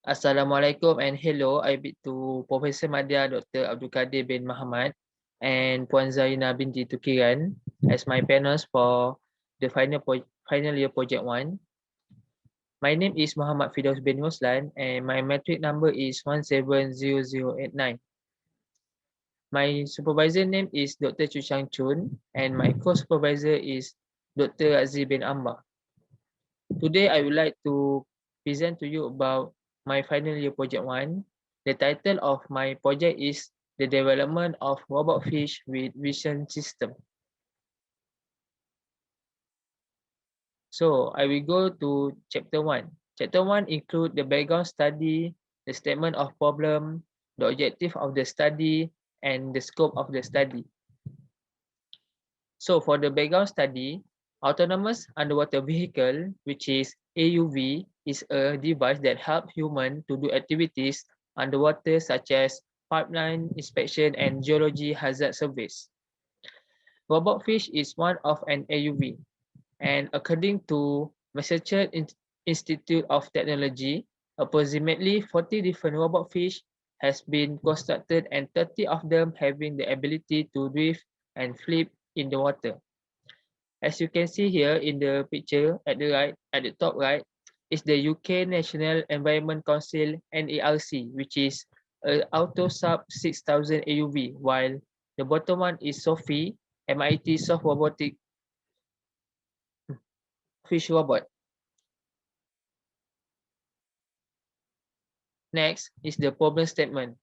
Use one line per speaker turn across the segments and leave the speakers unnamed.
Assalamualaikum and hello. I bid to Professor Madya Dr. Abdul Kadir bin Muhammad and Puan Zaina binti Tukiran as my panels for the final year project 1. My name is Muhammad Fidaus bin Roslan and my metric number is 170089. My supervisor name is Dr. Chu Chang Chun and my co-supervisor is Dr. Aziz bin Amma. Today, I would like to present to you about my final year project 1. The title of my project is The Development of Robot Fish with Vision System. So, I will go to chapter 1. Chapter 1 include the background study, the statement of problem, the objective of the study, and the scope of the study. So, for the background study, autonomous underwater vehicle, which is AUV, is a device that helps humans to do activities underwater such as pipeline inspection and geology hazard surveys. Robot fish is one of an AUV, and according to Massachusetts Institute of Technology, approximately 40 different robot fish has been constructed and 30 of them having the ability to drift and flip in the water. As you can see here in the picture at the top right, is the UK National Environment Council NERC, which is a AutoSub 6000 AUV, while the bottom one is Sophie, MIT Soft Robotic Fish Robot. Next is the problem statement.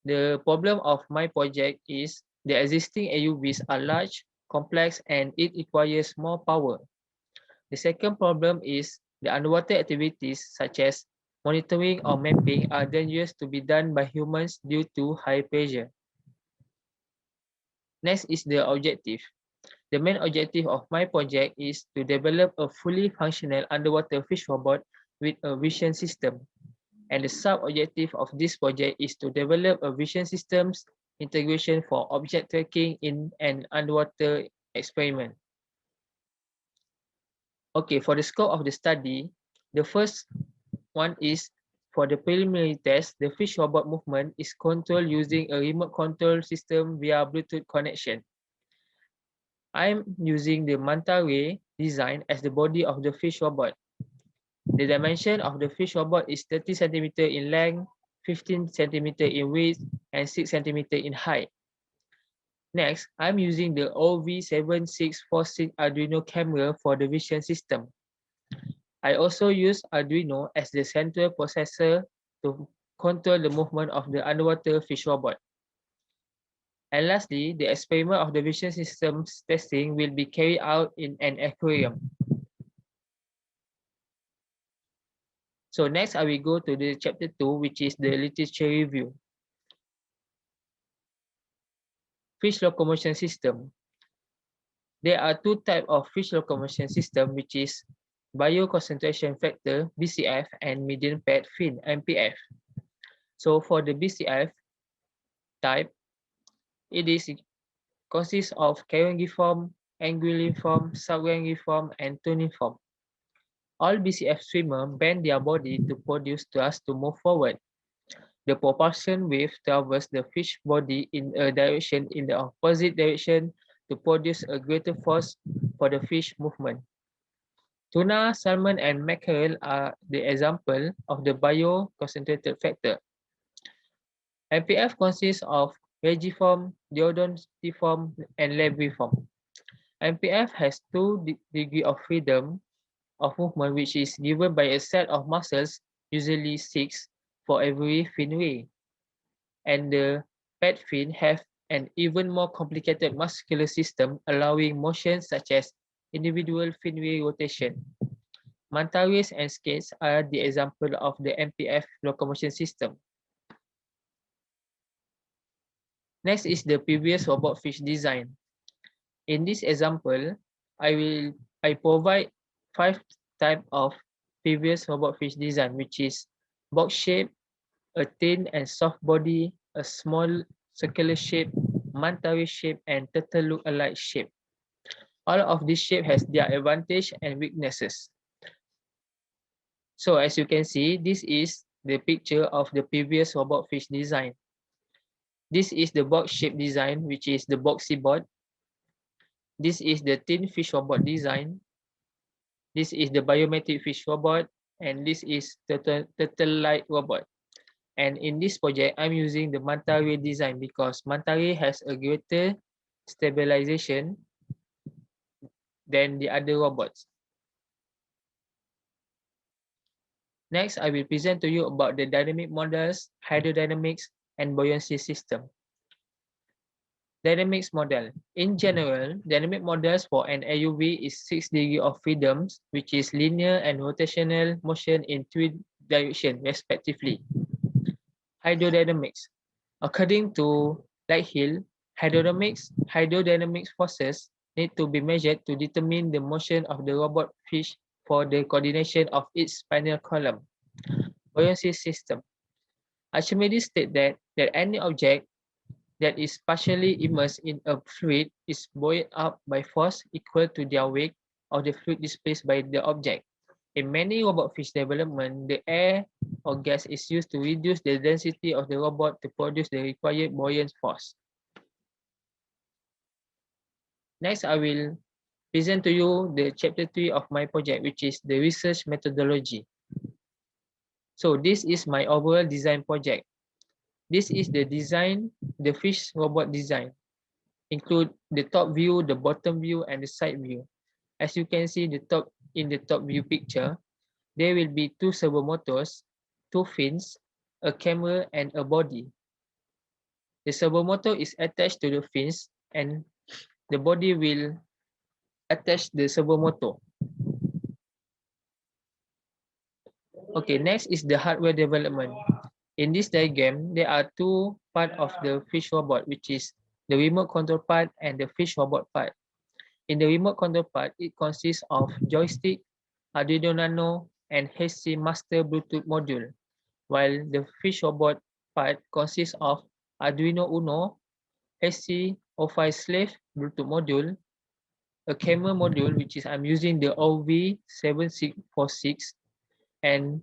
The problem of my project is the existing AUVs are large, complex, and it requires more power. The second problem is the underwater activities such as monitoring or mapping are dangerous to be done by humans due to high pressure. Next is the objective. The main objective of my project is to develop a fully functional underwater fish robot with a vision system. And the sub-objective of this project is to develop a vision systems integration for object tracking in an underwater experiment. Okay, for the scope of the study, the first one is for the preliminary test, the fish robot movement is controlled using a remote control system via Bluetooth connection. I'm using the manta ray design as the body of the fish robot. The dimension of the fish robot is 30 cm in length, 15 cm in width, and 6 cm in height. Next, I'm using the OV7646 Arduino camera for the vision system. I also use Arduino as the central processor to control the movement of the underwater fish robot. And lastly, the experiment of the vision systems testing will be carried out in an aquarium. So next, I will go to the chapter 2, which is the literature review. Fish locomotion system. There are two types of fish locomotion system, which is bioconcentration factor, BCF, and median pet fin, MPF. So for the BCF type, it consists of carangiform, anguilliform, subrangiform, and tuniform. All BCF swimmers bend their body to produce thrust to move forward. The propulsion wave travels the fish body in a direction in the opposite direction to produce a greater force for the fish movement. Tuna, salmon, and mackerel are the example of the bioconcentrated factor. MPF consists of regiform, deodontiform, and labriform. MPF has two degrees of freedom of movement, which is given by a set of muscles, usually 6, for every fin ray. And the pet fin have an even more complicated muscular system, allowing motion such as individual fin ray rotation. Manta rays and skates are the example of the MPF locomotion system. Next is the previous robot fish design. In this example, I provide 5 types of previous robot fish design, which is box shape, a thin and soft body, a small circular shape, manta ray shape, and turtle look-alike shape. All of these shapes has their advantage and weaknesses. So as you can see, this is the picture of the previous robot fish design. This is the box shape design, which is the boxy board. This is the thin fish robot design. This is the biometric fish robot, and this is the turtle-like robot. And in this project, I'm using the manta ray design because manta ray has a greater stabilization than the other robots. Next, I will present to you about the dynamic models, hydrodynamics, and buoyancy system. Dynamics model. In general, dynamic models for an AUV is 6 degrees of freedom, which is linear and rotational motion in 3 directions, respectively. Hydrodynamics. According to Lighthill, hydrodynamics forces need to be measured to determine the motion of the robot fish for the coordination of its spinal column. Buoyancy system. Archimedes stated that any object that is partially immersed in a fluid is buoyed up by force equal to their weight of the fluid displaced by the object. In many robot fish development, the air or gas is used to reduce the density of the robot to produce the required buoyant force. Next, I will present to you the chapter 3 of my project, which is the research methodology. So this is my overall design project. This is the design, the fish robot design. Include the top view, the bottom view, and the side view. As you can see in the top view picture, there will be 2 servo motors, 2 fins, a camera, and a body. The servo motor is attached to the fins, and the body will attach the servo motor. Okay, next is the hardware development. In this diagram, there are 2 parts of the fish robot, which is the remote control part and the fish robot part. In the remote control part, it consists of joystick, Arduino Nano, and HC Master Bluetooth module, while the fish robot part consists of Arduino Uno, HC05 slave Bluetooth module, a camera module, which is I'm using the OV7646, and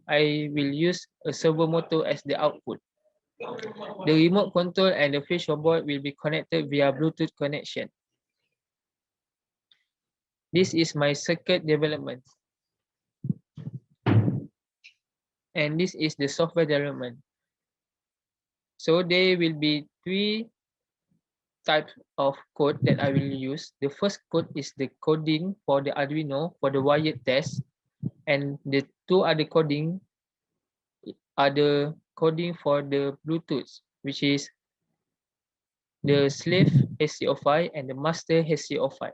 I will use a servo motor as the output. The remote control and the fish robot will be connected via Bluetooth connection. This is my circuit development. And this is the software development. So there will be 3 types of code that I will use. The first code is the coding for the Arduino for the wired test, and the 2 other coding are the coding for the Bluetooth, which is the slave HC05 and the master HC05.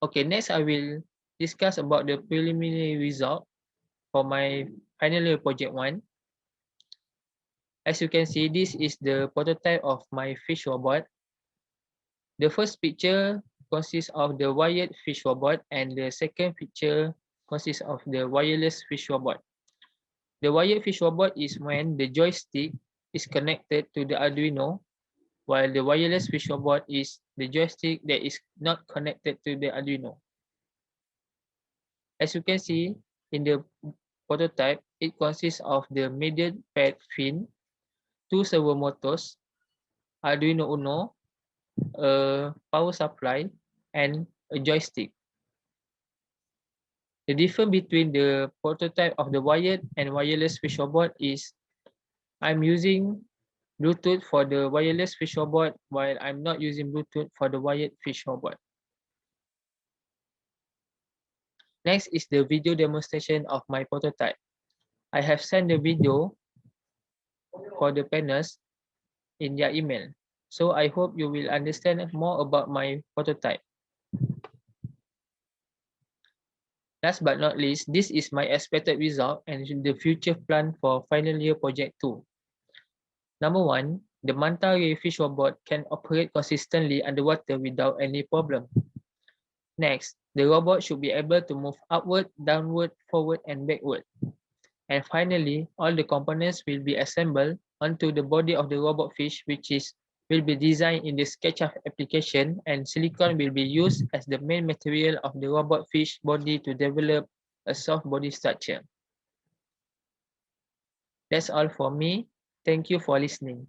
Okay, next I will discuss about the preliminary result for my final year project 1. As you can see, this is the prototype of my fish robot. The first picture consists of the wired fish robot, and the second picture consists of the wireless fish robot. The wired fish robot is when the joystick is connected to the Arduino, while the wireless fish robot is the joystick that is not connected to the Arduino. As you can see in the prototype, it consists of the median pad fin, 2 servo motors, Arduino Uno, a power supply, and a joystick. The difference between the prototype of the wired and wireless fish robot is I'm using Bluetooth for the wireless fish robot, while I'm not using Bluetooth for the wired fish robot. Next is the video demonstration of my prototype. I have sent the video for the panels in their email. So I hope you will understand more about my prototype. Last but not least, this is my expected result and the future plan for final year project 2. Number 1, the manta ray fish robot can operate consistently underwater without any problem. Next, the robot should be able to move upward, downward, forward, and backward. And finally, all the components will be assembled onto the body of the robot fish, which will be designed in the SketchUp application, and silicon will be used as the main material of the robot fish body to develop a soft body structure. That's all for me. Thank you for listening.